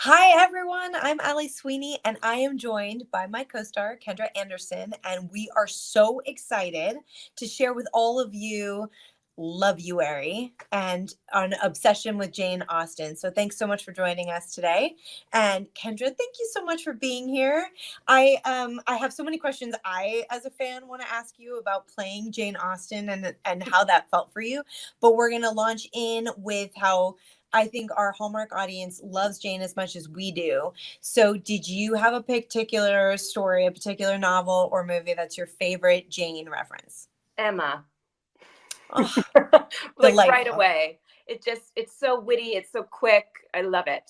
Hi, everyone. I'm Sweeney, and I am joined by my co-star, Kendra Anderson, and we are so excited to share with all of you Lovuary and an obsession with Jane Austen. So thanks so much for joining us today. And Kendra, thank you so much for being here. I have so many questions I, as a fan, want to ask you about playing Jane Austen and how that felt for you. But we're gonna launch in with how I think our Hallmark audience loves Jane as much as we do. So, did you have a particular story, a particular novel or movie that's your favorite Jane reference? Emma. Oh, Like right delightful. away. It's so witty, it's so quick. I love it.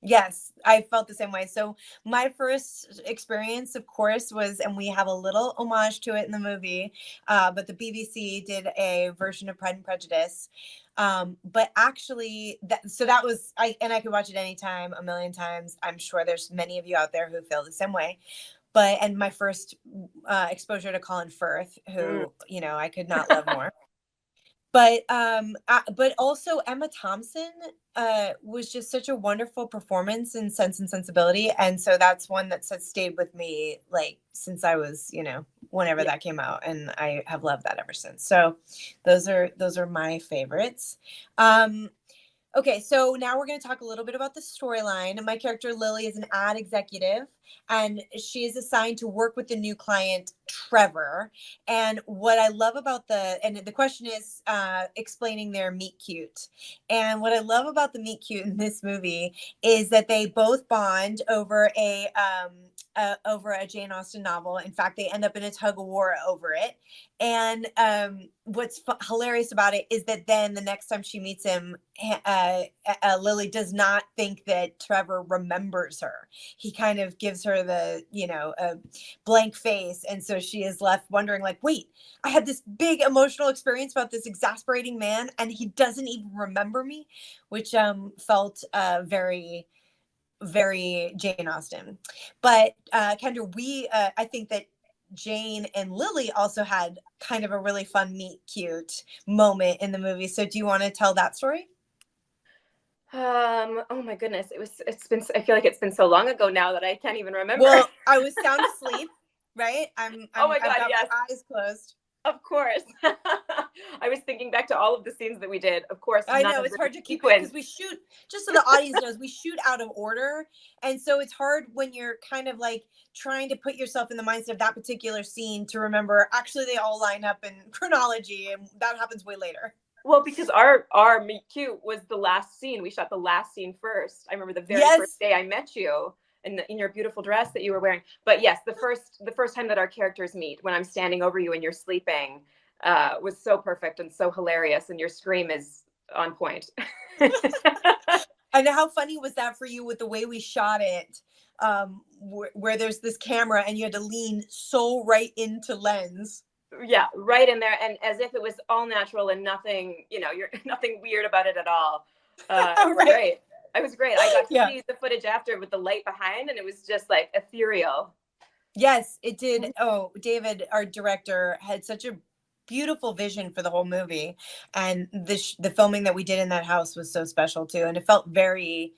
Yes, I felt the same way. So my first experience, of course, was, and we have a little homage to it in the movie, but the BBC did a version of Pride and Prejudice. But actually, that was and I could watch it anytime, a million times. I'm sure there's many of you out there who feel the same way. And my first exposure to Colin Firth, Mm. who I could not love more. But also Emma Thompson was just such a wonderful performance in Sense and Sensibility, and so that's one that's stayed with me like since I was whenever Yeah. that came out, and I have loved that ever since. So those are my favorites. Okay, so now we're going to talk a little bit about the storyline. My character, Lily, is an ad executive, and she is assigned to work with the new client, Trevor. And what I love about and the question is explaining their meet cute. And what I love about the meet cute in this movie is that they both bond over over a Jane Austen novel. In fact, they end up in a tug of war over it. And what's hilarious about it is that then the next time she meets him, Lily does not think that Trevor remembers her. He kind of gives her the, a blank face. And so she is left wondering, like, wait, I had this big emotional experience about this exasperating man, and he doesn't even remember me, which felt very, very Jane Austen. But Kendra, I think that Jane and Lily also had kind of a really fun meet cute moment in the movie. So do you want to tell that story? Oh my goodness. I feel like it's been so long ago now that I can't even remember. Well, I was sound asleep, right? Oh my I've God, got yes. my eyes closed. Of course. I was thinking back to all of the scenes that we did. Of course, I none know of it's them hard to keep it sequence. because we shoot, just so the audience knows, we shoot out of order. And so it's hard when you're kind of like trying to put yourself in the mindset of that particular scene to remember actually they all line up in chronology, and that happens way later. Well, because our meet cute was the last scene. We shot the last scene first. I remember the very first Yes. day I met you in your beautiful dress that you were wearing. But yes, the first time that our characters meet, when I'm standing over you and you're sleeping, was so perfect and so hilarious, and your scream is on point. And how funny was that for you with the way we shot it, where there's this camera and you had to lean so right into lens. Yeah, right in there, and as if it was all natural and nothing, you're nothing weird about it at all. It was Right. great. It was great. I got to Yeah. see the footage after with the light behind, and it was just like ethereal. Yes, it did. Oh, David, our director, had such a beautiful vision for the whole movie, and the filming that we did in that house was so special too, and it felt very,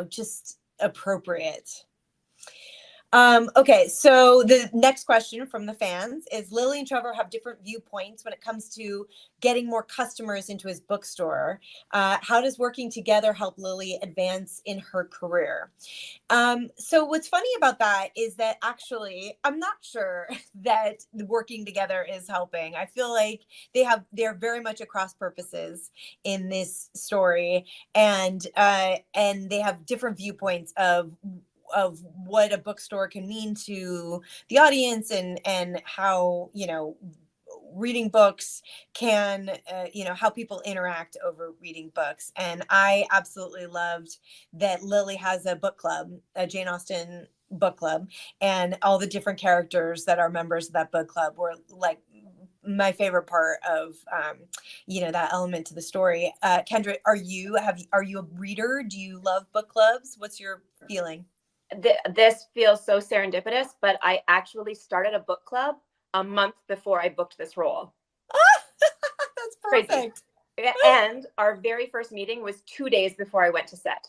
just appropriate. Okay, so the next question from the fans is Lily and Trevor have different viewpoints when it comes to getting more customers into his bookstore. How does working together help Lily advance in her career? So what's funny about that is that actually I'm not sure that working together is helping. I feel like they're very much across purposes in this story, and they have different viewpoints of what a bookstore can mean to the audience, and how reading books can how people interact over reading books. And I absolutely loved that Lily has a book club, a Jane Austen book club, and all the different characters that are members of that book club were like my favorite part of that element to the story. Kendra, are you a reader? Do you love book clubs? What's your feeling? This feels so serendipitous, but I actually started a book club a month before I booked this role. That's Crazy. perfect. And our very first meeting was 2 days before I went to set.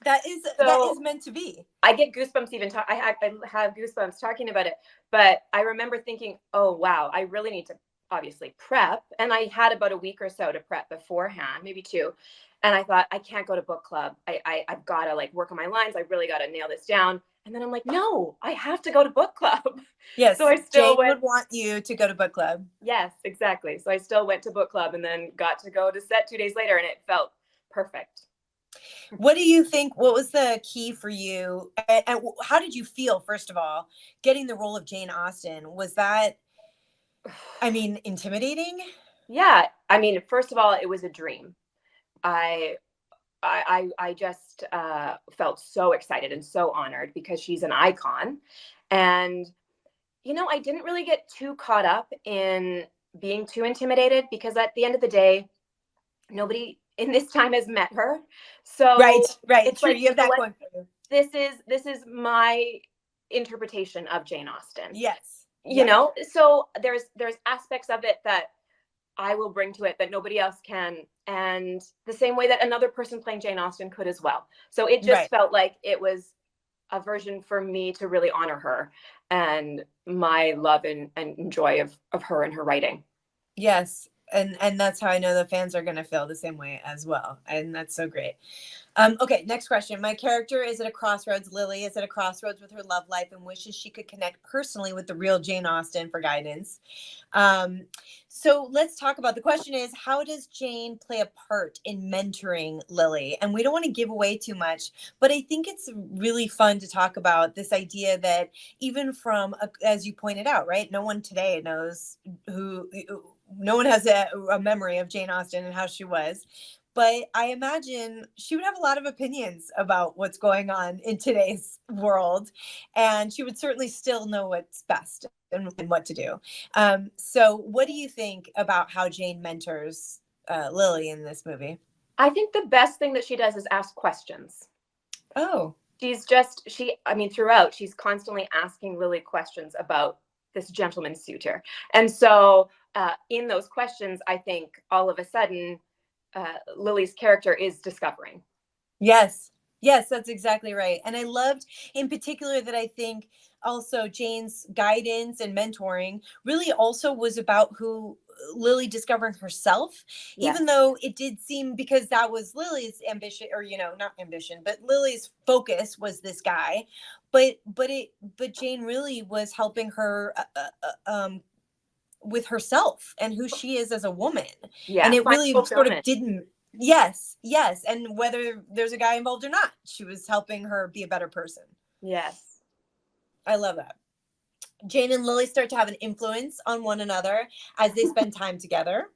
That is meant to be. I get goosebumps even I have goosebumps talking about it, but I remember thinking, oh wow, I really need to obviously prep, and I had about a week or so to prep beforehand, maybe 2, and I thought I can't go to book club. I've got to like work on my lines. I really got to nail this down. And then I'm like, no, I have to go to book club. Yes, so I still would want you to go to book club. Yes, exactly. So I still went to book club and then got to go to set 2 days later, and it felt perfect. What do you think? What was the key for you? And how did you feel, first of all, getting the role of Jane Austen? Was that, I mean, intimidating? Yeah. I mean, first of all, it was a dream. I just felt so excited and so honored because she's an icon. And, you know, I didn't really get too caught up in being too intimidated because at the end of the day, nobody in this time has met her. So right. It's True. like, You have that going for you. This is my interpretation of Jane Austen. Yes. You know, so there's aspects of it that I will bring to it that nobody else can. And the same way that another person playing Jane Austen could as well. So it just felt like it was a version for me to really honor her and my love and joy of her and her writing. Yes. And that's how I know the fans are going to feel the same way as well. And that's so great. Okay, next question. My character is at a crossroads. Lily is at a crossroads with her love life and wishes she could connect personally with the real Jane Austen for guidance. So let's talk about, the question is, how does Jane play a part in mentoring Lily? And we don't want to give away too much, but I think it's really fun to talk about this idea that even from, as you pointed out, right? No one today knows no one has a memory of Jane Austen and how she was. But I imagine she would have a lot of opinions about what's going on in today's world. And she would certainly still know what's best and what to do. So what do you think about how Jane mentors Lily in this movie? I think the best thing that she does is ask questions. Oh. I mean, throughout, she's constantly asking Lily questions about this gentleman suitor. And so in those questions, I think all of a sudden, Lily's character is discovering. Yes, that's exactly right. And I loved in particular that I think also Jane's guidance and mentoring really also was about who Lily discovering herself, even though it did seem, because that was Lily's ambition, or, not ambition, but Lily's focus was this guy. But Jane really was helping her with herself and who she is as a woman. Yeah, and it really sort of didn't. Yes. And whether there's a guy involved or not, she was helping her be a better person. Yes. I love that. Jane and Lily start to have an influence on one another as they spend time together.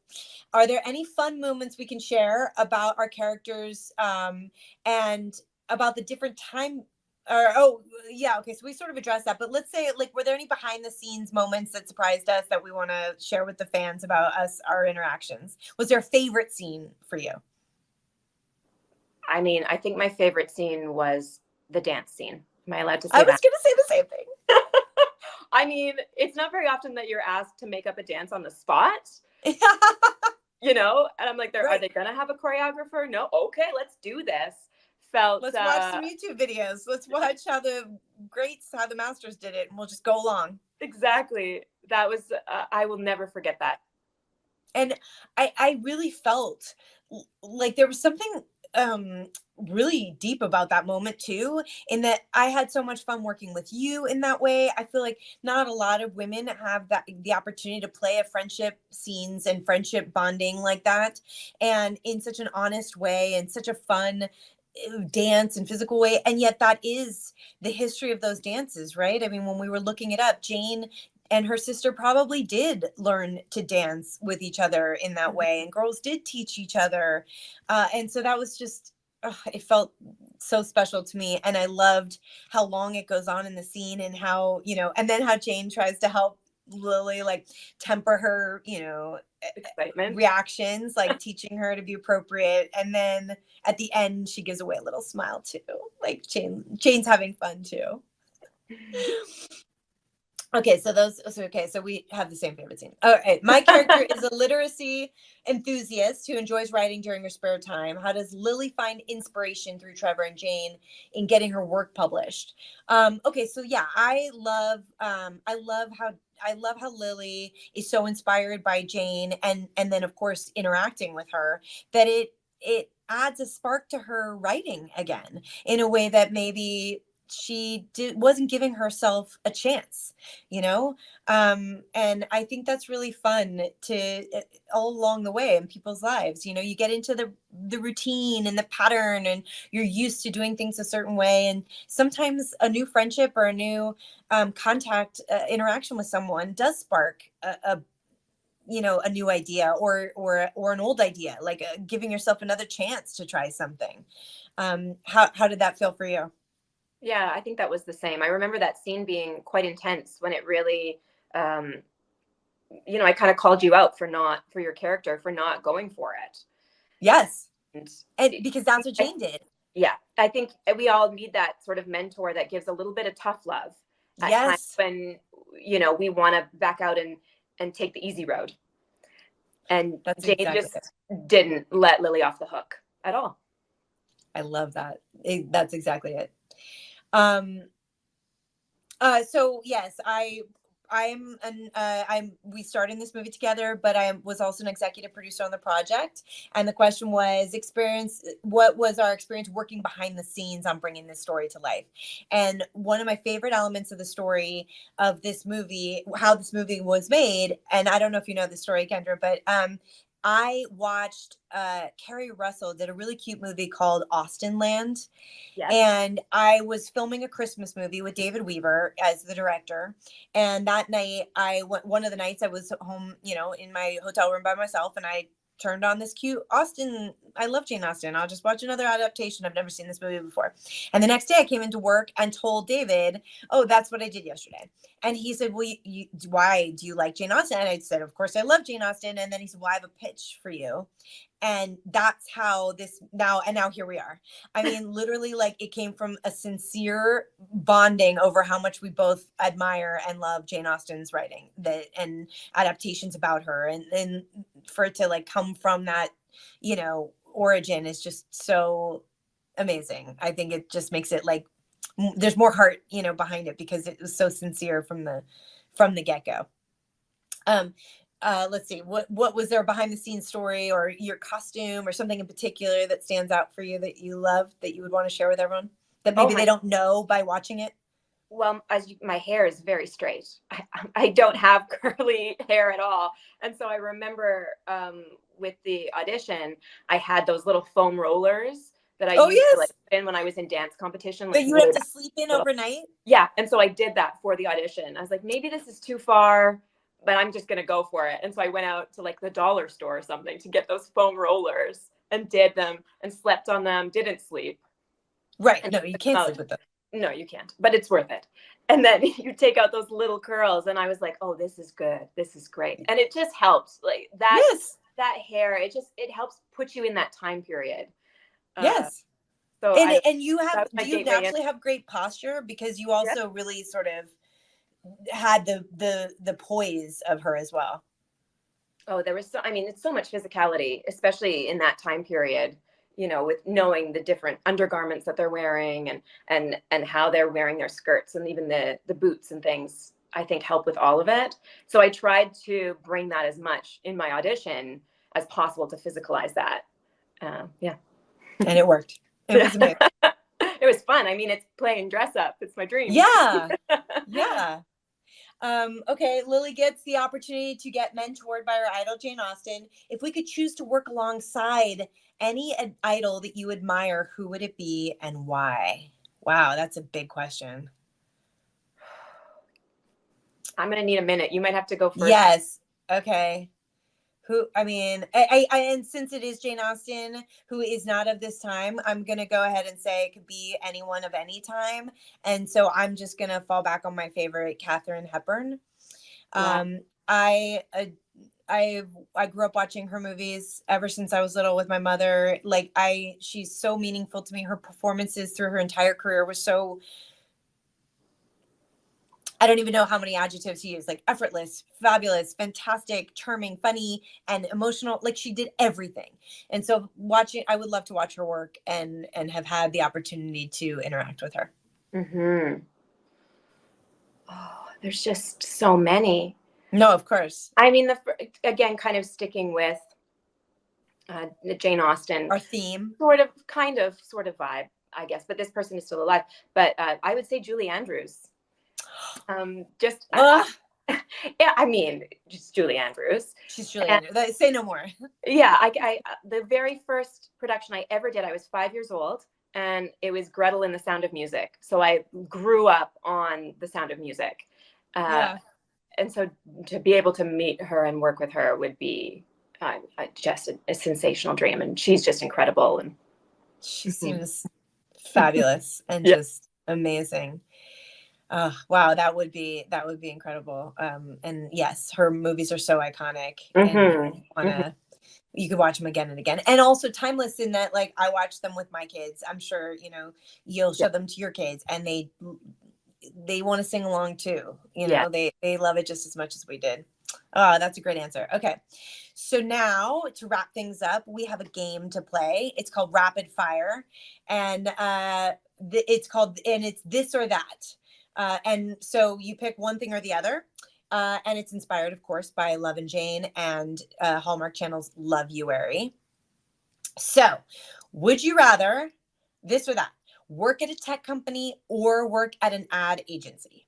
Are there any fun moments we can share about our characters and about the different time? Okay, so we sort of addressed that, but let's say, like, were there any behind the scenes moments that surprised us that we want to share with the fans about our interactions? Was there a favorite scene for you? I mean, I think my favorite scene was the dance scene. Am I allowed to say that? I was going to say the same thing. I mean, it's not very often that you're asked to make up a dance on the spot. And I'm like, are they going to have a choreographer? No. Okay, let's do this. Let's watch some YouTube videos. Let's watch how the masters did it, and we'll just go along. Exactly. That was, I will never forget that. And I really felt like there was something really deep about that moment too, in that I had so much fun working with you in that way. I feel like not a lot of women have the opportunity to play a friendship scenes and friendship bonding like that, and in such an honest way and such a fun dance and physical way. And yet that is the history of those dances, right? I mean, when we were looking it up, Jane and her sister probably did learn to dance with each other in that way, and girls did teach each other. And so that was just, it felt so special to me. And I loved how long it goes on in the scene, and how, and then how Jane tries to help Lily, like, temper her, excitement reactions, like teaching her to be appropriate. And then at the end, she gives away a little smile too. Like Jane's having fun too. Okay, so we have the same favorite scene. All right, my character is a literacy enthusiast who enjoys writing during her spare time. How does Lily find inspiration through Trevor and Jane in getting her work published? Okay, so yeah, I love how Lily is so inspired by Jane, and then of course interacting with her, that it adds a spark to her writing again in a way that maybe wasn't giving herself a chance, you know. And I think that's really fun to all along the way in people's lives. You know, you get into the routine and the pattern, and you're used to doing things a certain way, and sometimes a new friendship or a new contact interaction with someone does spark a new idea, or an old idea, like giving yourself another chance to try something. How did that feel for you? Yeah, I think that was the same. I remember that scene being quite intense when it really, um, I kind of called you out for your character for not going for it. Yes. And And because that's what Jane did. yeah, I think we all need that sort of mentor that gives a little bit of tough love at times Yes. when, we want to back out and take the easy road. And That's Jane exactly it. just didn't let Lily off the hook at all. I love that. That's exactly it. Um, so yes, we started in this movie together, but I was also an executive producer on the project. And the question was, what was our experience working behind the scenes on bringing this story to life? And one of my favorite elements of the story of this movie, how this movie was made, and I don't know if you know the story, Kendra, but I watched Kerry Russell did a really cute movie called Austin Land. Yes. And I was filming a Christmas movie with David Weaver as the director. And that night, one of the nights I was home, in my hotel room by myself, and I turned on this cute Austen. I love Jane Austen. I'll just watch another adaptation. I've never seen this movie before. And the next day I came into work and told David, oh, that's what I did yesterday. And he said, well, why do you like Jane Austen? And I said, of course I love Jane Austen. And then he said, well, I have a pitch for you. And that's how now here we are. I mean, literally, like, it came from a sincere bonding over how much we both admire and love Jane Austen's writing and adaptations about her, and for it to like come from that, origin is just so amazing. I think it just makes it like there's more heart, behind it, because it was so sincere from the get-go. Let's see, what was there behind the scenes story or your costume or something in particular that stands out for you that you love, that you would want to share with everyone, that maybe they don't know by watching it? Well, my hair is very straight. I don't have curly hair at all. And so I remember with the audition, I had those little foam rollers that I used to like in when I was in dance competition. Like, that you had to sleep in overnight? Yeah. And so I did that for the audition. I was like, maybe this is too far, but I'm just going to go for it. And so I went out to like the dollar store or something to get those foam rollers and did them and slept on them, didn't sleep. Right. And no, you can't sleep with them. No, you can't, but it's worth it. And then you take out those little curls and I was like, oh, this is good. This is great. And it just helps, like that, yes. That hair, it helps put you in that time period. Yes. So and you naturally have great posture, because you also really sort of had the poise of her as well. Oh, there was it's so much physicality, especially in that time period, with knowing the different undergarments that they're wearing and how they're wearing their skirts, and even the boots and things, I think help with all of it. So I tried to bring that as much in my audition as possible to physicalize that. Yeah. And it worked. It was amazing. It was fun. It's playing dress up. It's my dream. Yeah. Yeah. Okay, Lily gets the opportunity to get mentored by her idol, Jane Austen. If we could choose to work alongside any idol that you admire, who would it be and why? Wow, that's a big question. I'm going to need a minute. You might have to go first. Yes. Okay. And since it is Jane Austen, who is not of this time, I'm going to go ahead and say it could be anyone of any time. And so I'm just going to fall back on my favorite, Katharine Hepburn. Wow. I grew up watching her movies ever since I was little with my mother. She's so meaningful to me. Her performances through her entire career were so, I don't even know how many adjectives to use, like effortless, fabulous, fantastic, charming, funny, and emotional. Like she did everything. And so I would love to watch her work and have had the opportunity to interact with her. Mm-hmm. Oh, there's just so many. No, of course. I mean, again, kind of sticking with Jane Austen. Our theme. Sort of vibe, I guess. But this person is still alive. But I would say Julie Andrews. Yeah, I mean, just Julie Andrews. She's Julie Andrews. Say no more. Yeah, I the very first production I ever did, I was 5 years old, and it was Gretel in The Sound of Music. So I grew up on The Sound of Music. Yeah. And so to be able to meet her and work with her would be just a sensational dream. And she's just incredible. And she seems fabulous and just amazing. Wow, that would be incredible. And yes, her movies are so iconic, and you could watch them again and again, and also timeless in that, like, I watch them with my kids. I'm sure you'll show them to your kids, and they want to sing along too. They love it just as much as we did. Oh, that's a great answer. Okay, so now to wrap things up, we have a game to play. It's called Rapid Fire, and it's this or that. And so you pick one thing or the other, and it's inspired, of course, by Love and Jane and Hallmark Channel's Love-uary. So, would you rather this or that? Work at a tech company or work at an ad agency?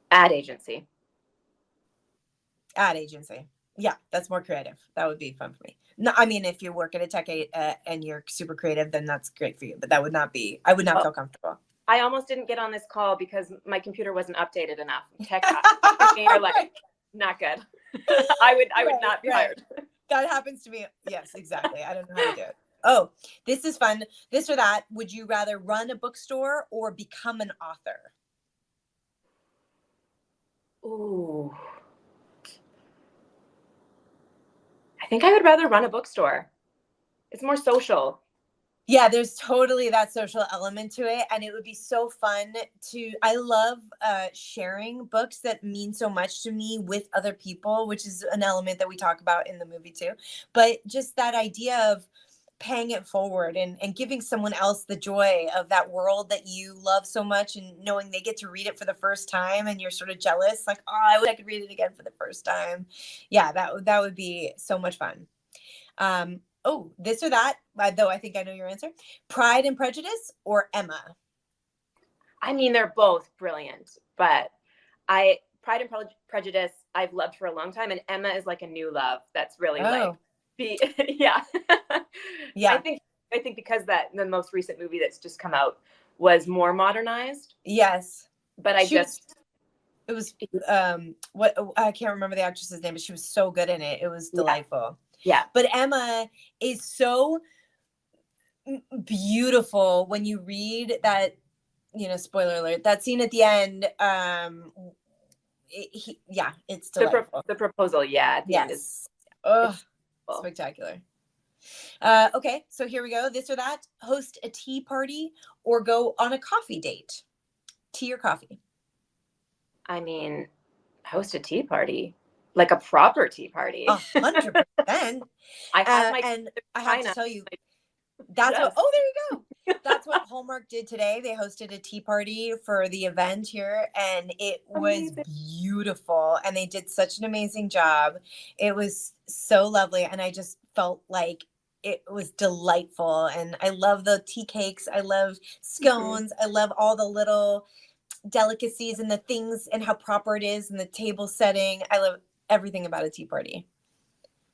Ad agency. Ad agency. Yeah, that's more creative. That would be fun for me. No, I mean, if you work at a tech and you're super creative, then that's great for you. But I would not feel comfortable. I almost didn't get on this call because my computer wasn't updated enough. Tech are like, not good. I would not be hired. That happens to me. Yes, exactly. I don't know how to do it. Oh, this is fun. This or that. Would you rather run a bookstore or become an author? Ooh. I think I would rather run a bookstore. It's more social. Yeah, there's totally that social element to it. And it would be so fun I love sharing books that mean so much to me with other people, which is an element that we talk about in the movie too. But just that idea of paying it forward and giving someone else the joy of that world that you love so much, and knowing they get to read it for the first time and you're sort of jealous, like, oh, I wish I could read it again for the first time. Yeah, that would be so much fun. Oh, this or that, though I think I know your answer. Pride and Prejudice or Emma? I mean, they're both brilliant, but Pride and Prejudice I've loved for a long time, and Emma is like a new love. That's really yeah. Yeah. I think because the most recent movie that's just come out was more modernized. Yes. But I can't remember the actress's name, but she was so good in it. It was delightful. Yeah. But Emma is so beautiful when you read that, spoiler alert, that scene at the end. It's delightful. The proposal. Yeah. At the end is spectacular. Okay. So here we go. This or that: host a tea party or go on a coffee date. Tea or coffee? I mean, host a tea party. Like a proper tea party. 100%. I have to tell you, that's there you go. That's what Hallmark did today. They hosted a tea party for the event here, and it was beautiful. And they did such an amazing job. It was so lovely, and I just felt like it was delightful. And I love the tea cakes. I love scones. I love all the little delicacies and the things and how proper it is and the table setting. I love everything about a tea party.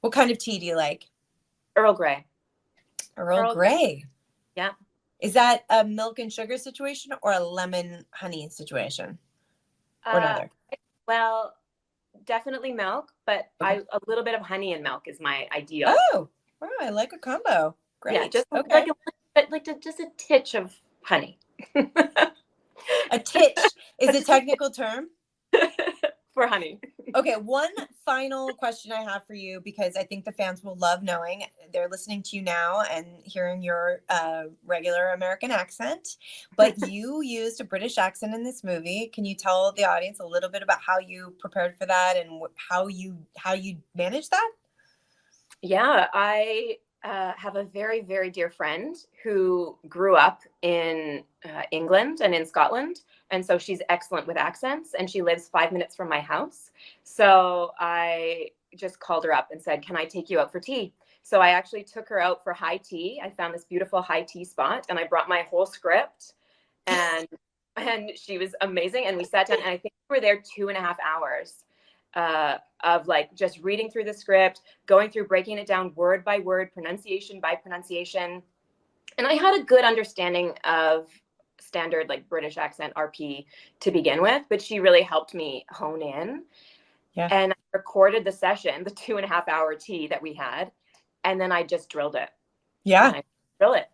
What kind of tea do you like? Earl Grey. Earl Grey. Yeah. Is that a milk and sugar situation or a lemon honey situation? Or neither? Well, definitely milk, but a little bit of honey and milk is my ideal. Oh, wow, I like a combo. Great. Yeah, just just a titch of honey. A titch is a technical term? for honey. Okay, one final question I have for you, because I think the fans will love knowing. They're listening to you now and hearing your regular American accent, but you used a British accent in this movie. Can you tell the audience a little bit about how you prepared for that and how you managed that? Yeah, I have a very, very dear friend who grew up in England and in Scotland. And so she's excellent with accents, and she lives 5 minutes from my house. So I just called her up and said, "Can I take you out for tea?" So I actually took her out for high tea. I found this beautiful high tea spot, and I brought my whole script, and she was amazing. And we sat down, and I think we were there 2.5 hours of like just reading through the script, going through, breaking it down word by word, pronunciation by pronunciation. And I had a good understanding of standard like British accent RP to begin with, but she really helped me hone in. Yeah. And I recorded the session, the 2.5 hour tea that we had, and then I just drilled it. Yeah. And I drill it.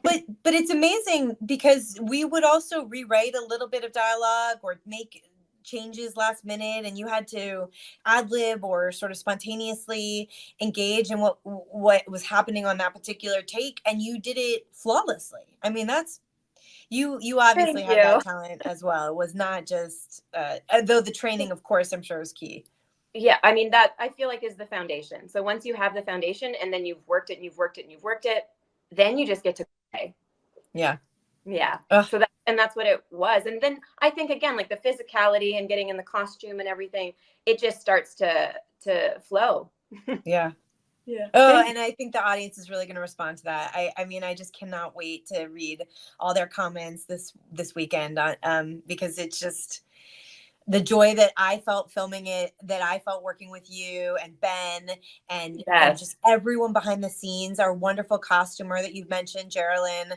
But it's amazing because we would also rewrite a little bit of dialogue or make changes last minute, and you had to ad lib or sort of spontaneously engage in what was happening on that particular take, and you did it flawlessly. I mean, that's you obviously had that talent as well. It was not just though the training, of course, I'm sure is key. Yeah, I mean, that I feel like is the foundation. So once you have the foundation and then you've worked it and you've worked it and you've worked it, then you just get to play. Yeah. Yeah. Ugh. So that's what it was. And then I think again, like the physicality and getting in the costume and everything, it just starts to flow. Yeah. Yeah. Oh, and I think the audience is really going to respond to that. I mean, I just cannot wait to read all their comments this weekend on because it's just the joy that I felt filming it, that I felt working with you and Ben and just everyone behind the scenes. Our wonderful costumer that you've mentioned, Geraldine,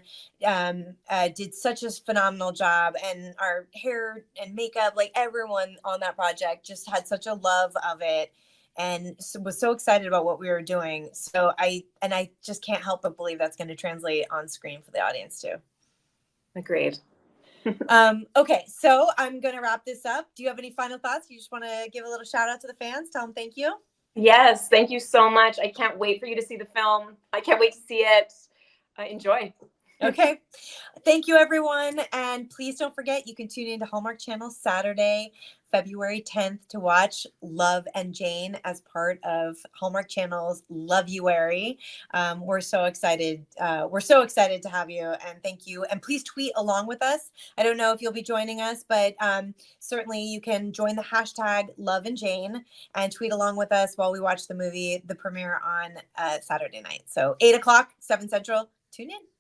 did such a phenomenal job, and our hair and makeup, like everyone on that project just had such a love of it and was so excited about what we were doing. So I just can't help but believe that's going to translate on screen for the audience too. Agreed. Okay, so I'm going to wrap this up. Do you have any final thoughts? You just want to give a little shout out to the fans? Tell them thank you. Yes, thank you so much. I can't wait for you to see the film. I can't wait to see it. Enjoy. Okay. Thank you, everyone. And please don't forget, you can tune into Hallmark Channel Saturday, February 10th to watch Love and Jane as part of Hallmark Channel's Love-uary. We're so excited. We're so excited to have you, and thank you. And please tweet along with us. I don't know if you'll be joining us, but certainly you can join the hashtag Love and Jane and tweet along with us while we watch the movie, the premiere on Saturday night. So 8 o'clock, 7 Central. Tune in.